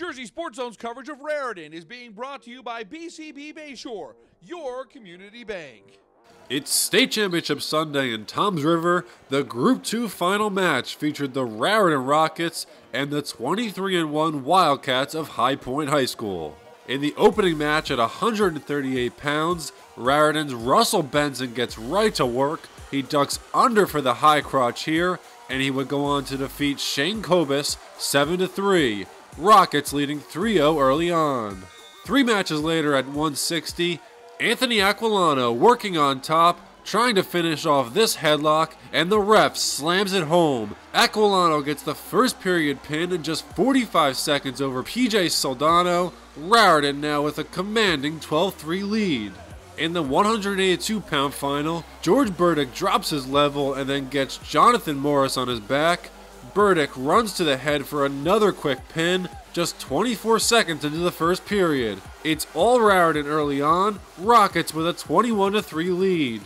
Jersey Sports Zone's coverage of Raritan is being brought to you by BCB Bayshore, your community bank. It's State Championship Sunday in Toms River. The Group 2 final match featured the Raritan Rockets and the 23-1 Wildcats of High Point High School. In the opening match at 138 pounds, Raritan's Russell Benson gets right to work. He ducks under for the high crotch here, and he would go on to defeat Shane Kobus 7-3. Rockets leading 3-0 early on. 3 matches later at 160, Anthony Aquilano working on top, trying to finish off this headlock, and the ref slams it home. Aquilano gets the first period pin in just 45 seconds over PJ Soldano. Raritan now with a commanding 12-3 lead. In the 182-pound final, George Burdick drops his level and then gets Jonathan Morris on his back. Burdick runs to the head for another quick pin, just 24 seconds into the first period. It's all Raritan early on, Rockets with a 21-3 lead.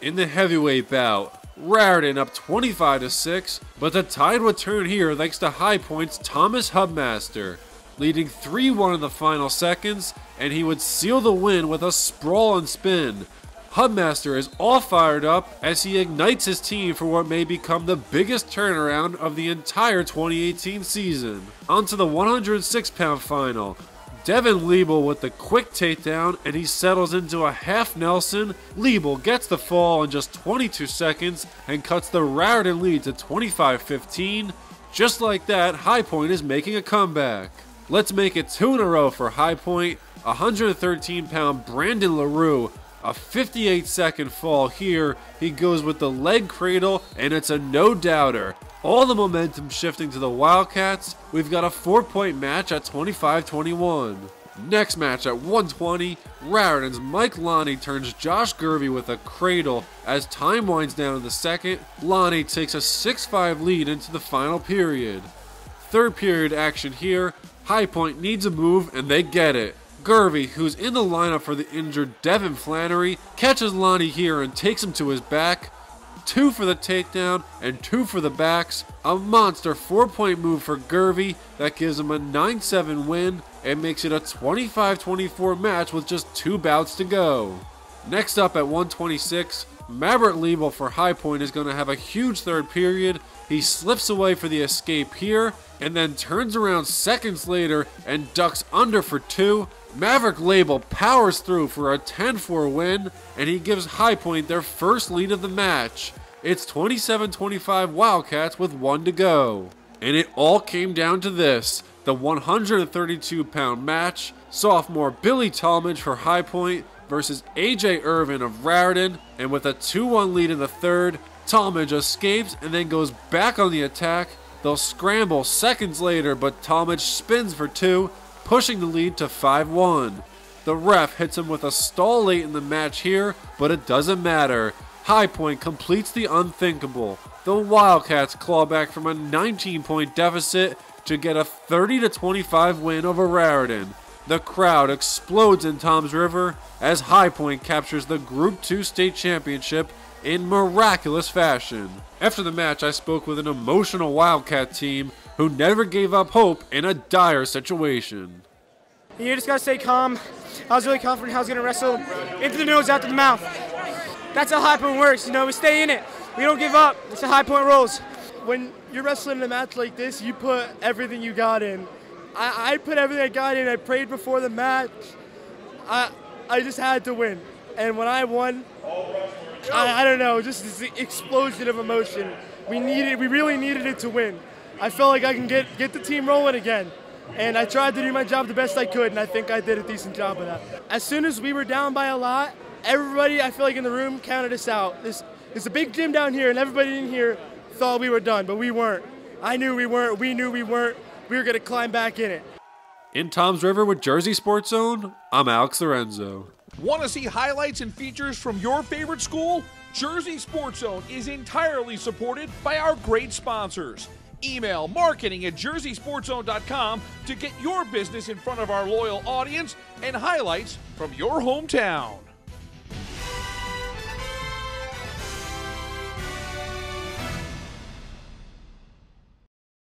In the heavyweight bout, Raritan up 25-6, but the tide would turn here thanks to High Point's Thomas Hubmaster, leading 3-1 in the final seconds, and he would seal the win with a sprawl and spin. Hubmaster is all fired up as he ignites his team for what may become the biggest turnaround of the entire 2018 season. On to the 106-pound final. Devin Liebel with the quick takedown, and he settles into a half Nelson. Liebel gets the fall in just 22 seconds and cuts the Raritan lead to 25-15. Just like that, High Point is making a comeback. Let's make it 2 in a row for High Point. 113-pound Brandon LaRue, a 58-second fall here. He goes with the leg cradle, and it's a no-doubter. All the momentum shifting to the Wildcats. We've got a 4-point match at 25-21. Next match at 120, Raritan's Mike Lonnie turns Josh Gervey with a cradle. As time winds down in the second, Lonnie takes a 6-5 lead into the final period. Third period action here. High Point needs a move, and they get it. Gervey, who's in the lineup for the injured Devin Flannery, catches Lonnie here and takes him to his back. 2 for the takedown and 2 for the backs. A monster 4-point move for Gervey that gives him a 9-7 win and makes it a 25-24 match with just 2 bouts to go. Next up at 126, Maverick Liebel for High Point is going to have a huge third period. He slips away for the escape here and then turns around seconds later and ducks under for 2. Maverick Liebel powers through for a 10-4 win, and he gives High Point their first lead of the match. It's 27-25 Wildcats with 1 to go. And it all came down to this, the 132-pound match. Sophomore Billy Talmadge for High Point versus AJ Irvin of Raritan, and with a 2-1 lead in the third, Talmadge escapes and then goes back on the attack. They'll scramble seconds later, but Talmadge spins for 2, pushing the lead to 5-1. The ref hits him with a stall late in the match here, but it doesn't matter. High Point completes the unthinkable. The Wildcats claw back from a 19-point deficit to get a 30-25 win over Raritan. The crowd explodes in Toms River as High Point captures the Group 2 state championship in miraculous fashion. After the match, I spoke with an emotional Wildcat team who never gave up hope in a dire situation. You just gotta stay calm. I was really confident I was gonna wrestle into the nose, out to the mouth. That's how High Point works, you know, we stay in it. We don't give up. It's how High Point rolls. When you're wrestling in a match like this, you put everything you got in. I put everything I got in. I prayed before the match. I just had to win. And when I won, I don't know, just this explosion of emotion. We really needed it to win. I felt like I can get the team rolling again. And I tried to do my job the best I could, and I think I did a decent job of that. As soon as we were down by a lot, everybody, I feel like in the room, counted us out. There's a big gym down here, and everybody in here thought we were done, but we weren't. I knew we weren't. We knew we weren't. We were going to climb back in it. In Toms River with Jersey Sports Zone, I'm Alex Lorenzo. Want to see highlights and features from your favorite school? Jersey Sports Zone is entirely supported by our great sponsors. Email marketing@jerseysportszone.com to get your business in front of our loyal audience and highlights from your hometown.